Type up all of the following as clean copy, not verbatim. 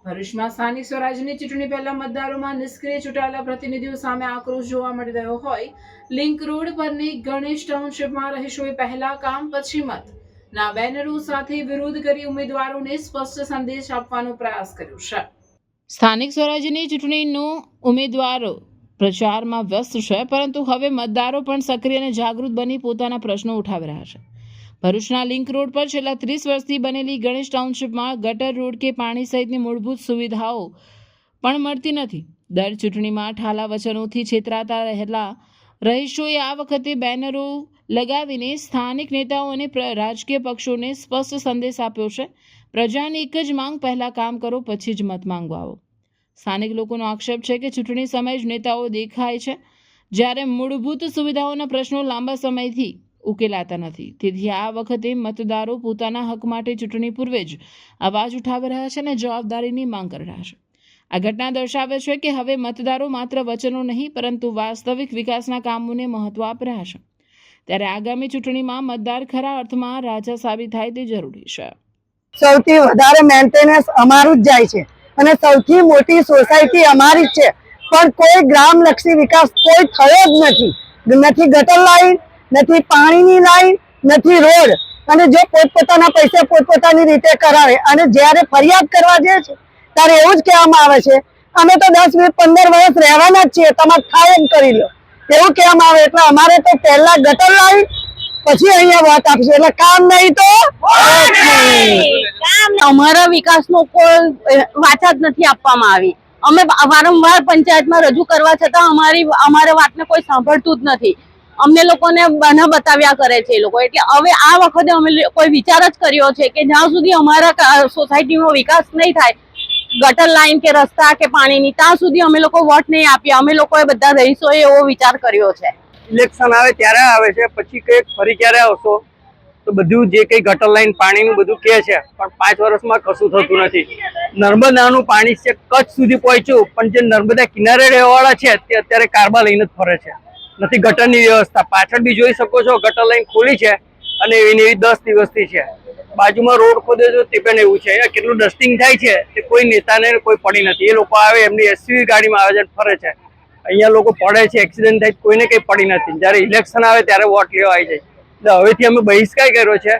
ભરૂચમાં સ્થાનિક સ્વરાજ્યની ચૂંટણી પહેલા મતદારોમાં નિષ્ક્રિય ચૂંટાયેલા પ્રતિનિધિઓ સામે આક્રોશ જોવા મળી રહ્યો હોય. લિંક રોડ પરની ગણેશ ટાઉનશીપમાં રહીશોએ પહેલા કામ પછી મત ના બેનરો સાથે વિરોધ કરી ઉમેદવારોને સ્પષ્ટ સંદેશ આપવાનો પ્રયાસ કર્યો છે. સ્થાનિક સ્વરાજ્યની ચૂંટણીનો ઉમેદવારો પ્રચારમાં વ્યસ્ત છે, પરંતુ હવે મતદારો પણ સક્રિય અને જાગૃત બની પોતાના પ્રશ્નો ઉઠાવી રહ્યા છે. ભરૂચના લિંક રોડ પર છેલ્લા 30 વર્ષથી બનેલી ગણેશ ટાઉનશીપમાં ગટર, રોડ કે પાણી સહિતની મૂળભૂત સુવિધાઓ પણ મળતી નથી. દર ચૂંટણીમાં ઠાલા વચનોથી છેતરાતા રહેલા રહીશોએ આ વખતે બેનરો લગાવીને સ્થાનિક નેતાઓ અને રાજકીય પક્ષોને સ્પષ્ટ સંદેશ આપ્યો છે. પ્રજાની એક જ માંગ, પહેલા કામ કરો પછી જ મત માંગવા આવો. સ્થાનિક લોકોનો આક્ષેપ છે કે ચૂંટણી સમયે જ નેતાઓ દેખાય છે, જ્યારે મૂળભૂત સુવિધાઓના પ્રશ્નો લાંબા સમયથી ઉકેલાતા નથી. તેથી આ વખતે મતદારો પોતાના હક માટે ચૂંટણી પૂર્વે જ અવાજ ઉઠાવી રહ્યા છે અને જવાબદારીની માંગ કરી રહ્યા છે. આ ઘટના દર્શાવે છે કે હવે મતદારો માત્ર વચનો નહીં, પરંતુ વાસ્તવિક વિકાસના કામોને મહત્વ આપી રહ્યા છે. ત્યારે આગામી ચૂંટણીમાં મતદાર ખરા અર્થમાં રાજા સાબિત થાય તે જરૂરી છે. સૌથી વધારે મેન્ટેનન્સ અમારું જ જાય છે અને સૌથી મોટી સોસાયટી અમારી જ છે, પણ કોઈ ગ્રામલક્ષી વિકાસ કોઈ થયો જ નથી. નથી ગટર લાઈન, નથી પાણીની લાઈન, નથી રોડ. અને જો પોતપોતાના પૈસે પોતપોતાની રીતે કરાવે અને જ્યારે ફરિયાદ કરવા જાય છે ત્યારે એવું જ કહેવામાં આવે છે અમે તો 10-15 વર્ષ રહેવાના જ છીએ, તમારે થાય એમ કરી લો, એવું કહેવામાં આવે. એટલે અમારે તો પહેલા ગટર લાઈન, પછી અહીંયા વાત આપશે, એટલે કામ નહીં તો અમારા વિકાસનો કોઈ વાત જ નથી આપવામાં આવી. અમે વારંવાર પંચાયતમાં રજૂ કરવા છતાં અમારા વાતને કોઈ સાંભળતું જ નથી. અમને લોકોને બના બતાવ્યા કરે છે એ લોકો. એટલે હવે આ વખતે અમે કોઈ વિચાર જ કર્યો છે કે જ્યાં સુધી અમારા સોસાયટીનો વિકાસ નહીં થાય, ગટર લાઈન કે રસ્તા કે પાણીની, ત્યાં સુધી અમે લોકો વોટ નહીં આપીએ. અમે લોકોએ બધા રહીશોએ એવો વિચાર કર્યો છે. ઇલેક્શન આવે ત્યારે આવે છે, પછી કઈ ફરી ક્યારે આવશો તો બધું જે કઈ ગટર લાઈન પાણીનું બધું કે છે, પણ 5 વર્ષમાં કશું થતું નથી. નર્મદાનું પાણી છે કચ્છ સુધી પહોંચ્યું, પણ જે નર્મદા કિનારે રહેવાવાળા છે તે અત્યારે કારબા લઈને જ ફરે છે. નથી ગટરની વ્યવસ્થા. પાછળ બી જોઈ શકો છો ગટર લાઈન ખોલી છે અને એવી 10 દિવસથી છે. બાજુમાં રોડ ખોદે છે તે પણ એવું છે. અહીંયા કેટલું ડસ્ટિંગ થાય છે તે કોઈ નેતાને કોઈ પડી નથી. એ લોકો આવે એમની એસયુવી ગાડીમાં આવે છે ફરે છે. અહીંયા લોકો પડે છે, એક્સિડન્ટ થાય, કોઈને કઈ પડી નથી. જયારે ઇલેક્શન આવે ત્યારે વોટ લેવા આવી જાય. એટલે હવેથી અમે બહિષ્કાર કર્યો છે.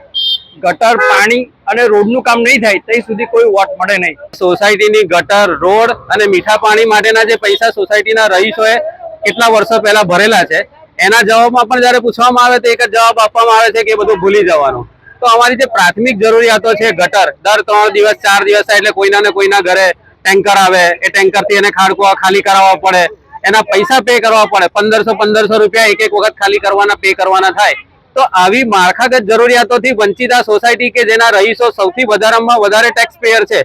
ગટર, પાણી અને રોડનું કામ નહીં થાય ત્યાં સુધી કોઈ વોટ મળે નહીં. સોસાયટીની ગટર, રોડ અને મીઠા પાણી માટેના જે પૈસા સોસાયટીના રહીશોએ કેટલા વર્ષો પહેલા ભરેલા છે, એના જવાબમાં પણ જયારે પૂછવામાં આવે તો એક જ જવાબ આપવામાં આવે છે કે એ બધું ભૂલી જવાનું. તો અમારી જે પ્રાથમિક જરૂરિયાતો છે, ગટર, દર 3 દિવસ 4 દિવસ થાય એટલે કોઈના ને કોઈના ઘરે ટેન્કર આવે, એ ટેન્કરથી એને ખાડકો ખાલી કરાવવા પડે, એના પૈસા પે કરવા પડે. 1500 રૂપિયા એક વખત ખાલી કરવાના પે કરવાના થાય. તો આવી માળખાગત જરૂરિયાતોથી વંચિત આ સોસાયટી કે જેના રહીશો સૌથી વધારે ટેક્સ પેયર છે.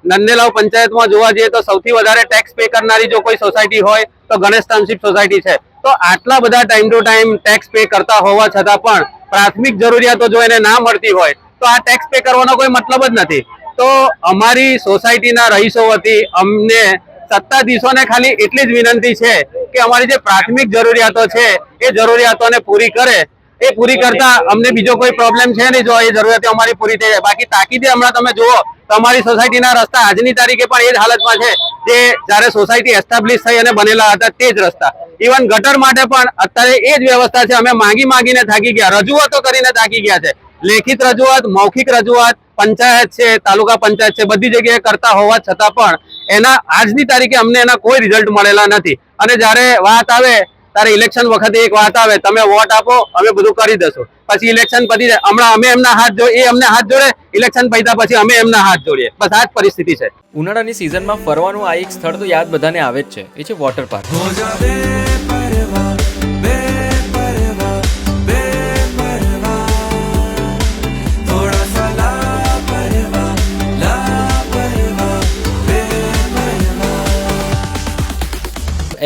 નંદેલાવ પંચાયતમાં જોવા જઈએ તો સૌથી વધારે ટેક્સ પે કરનારી જો કોઈ સોસાયટી હોય તો ગણેશ ટાઉનશીપ સોસાયટી છે. તો આટલા બધા time to time tax pay કરતા હોવા છતાં પણ પ્રાથમિક જરૂરિયાતો જો એને ના મળતી હોય તો આ ટેક્સ પે કરવાનો કોઈ મતલબ જ નથી. તો અમારી સોસાયટીના રહીશો વતી અમને સત્તાધીશોને ખાલી એટલી જ વિનંતી છે કે અમારી જે પ્રાથમિક જરૂરિયાતો છે એ જરૂરિયાતોને પૂરી કરે. એ પૂરી કરતા અમને બીજો કોઈ પ્રોબ્લેમ છે નહીં જો એ જરૂરિયાતો અમારી પૂરી થઈ જાય. બાકી તાકીદે હમણાં તમે જુઓ તો અમારી સોસાયટીના રસ્તા આજની તારીખે પણ એ જ હાલતમાં છે જે જ્યારે સોસાયટી એસ્ટાબ્લિશ થઈ અને બનેલા હતા તે જ રસ્તા. ઇવન ગટર માટે પણ અત્યારે એ જ વ્યવસ્થા છે. અમે માંગીને થાકી ગયા, રજૂઆતો કરીને થાકી ગયા છે. લેખિત રજૂઆત, મૌખિક રજૂઆત, પંચાયત છે, તાલુકા પંચાયત છે, બધી જગ્યાએ કરતા હોવા છતાં પણ એના આજની તારીખે અમને એના કોઈ રિઝલ્ટ મળેલા નથી. અને જ્યારે વાત આવે ત્યારે ઇલેક્શન વખતે એક વાત આવે, તમે વોટ આપો અમે બધું કરી દઈશું, પછી ઇલેક્શન પતી જાય, હમણાં અમે એમના હાથ જોડે, એ અમને હાથ જોડે, ઇલેક્શન પત્યા પછી અમે એમના હાથ જોડીએ. બસ આ જ પરિસ્થિતિ છે. ઉનાળાની સિઝનમાં ફરવાનું આ એક સ્થળ તો યાદ બધાને આવે જ છે, એ છે water park.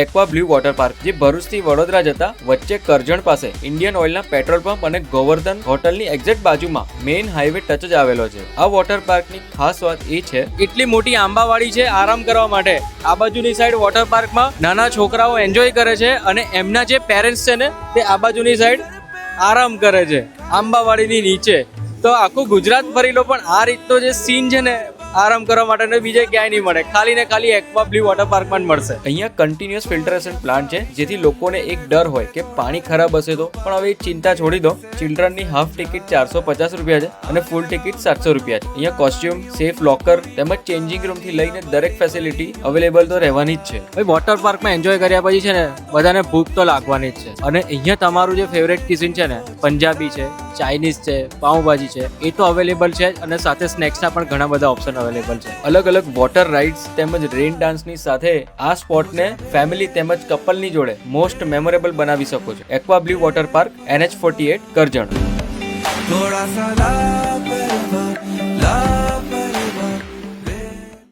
Aqua blue water park જે ભરૂચથી વડોદરા જતા વચ્ચે કરજણ પાસે ઇન્ડિયન ઓઇલના પેટ્રોલ પંપ અને ગોવર્ધન હોટલની એક્ઝેક્ટ બાજુમાં મેઇન હાઈવે ટચ જ આવેલો છે. આ વોટર પાર્કની ખાસ વાત એ છે એટલી મોટી આંબાવાડી છે આરામ કરવા માટે. આ બાજુની સાઈડ વોટર પાર્કમાં નાના છોકરાઓ એન્જોય કરે છે અને એમના જે પેરેન્ટ્સ છે ને તે આ બાજુની સાઈડ આરામ કરે છે આંબાવાડીની નીચે. તો આખું ગુજરાત ફરી લો પણ આ રીતનો જે સીન છે ને આરામ કરવા માટે બીજે ક્યાંય નહીં મળે, ખાલી ને ખાલી એક્વા બ્લુ વોટર પાર્કમાં જ મળશે. અહીંયા કન્ટિન્યુઅસ ફિલ્ટરેશન પ્લાન્ટ છે, જેથી લોકોને એક ડર હોય કે પાણી ખરાબ હશે તો, પણ હવે ચિંતા છોડી દો. ચિલ્ડ્રનની હાફ ટિકિટ 450 રૂપિયા છે અને ફૂલ ટિકિટ 700 રૂપિયા છે. અહીંયા કોસ્ટ્યુમ, સેફ લોકર તેમજ ચેન્જિંગ રૂમ થી લઈને દરેક ફેસિલિટી અવેલેબલ તો રહેવાની જ છે. ભાઈ વોટર પાર્કમાં એન્જોય કર્યા પછી છે ને બધાને ભૂખ તો લાગવાની જ છે. અને અહીંયા તમારું જે ફેવરેટ કિચન છે ને, પંજાબી છે, ચાઇનીઝ છે, પાઉંભાજી છે, એ તો અવેલેબલ છે જ, અને સાથે સ્નેક્સના પણ ઘણા બધા ઓપ્શન અવેલેબલ છે. અલગ અલગ વોટર રાઇડ્સ તેમજ રેન ડાન્સની સાથે આ સ્પોટને ફેમિલી તેમજ કપલની જોડે મોસ્ટ મેમોરેબલ બનાવી શકો છો. Aqua blue water park, NH48, Karjan.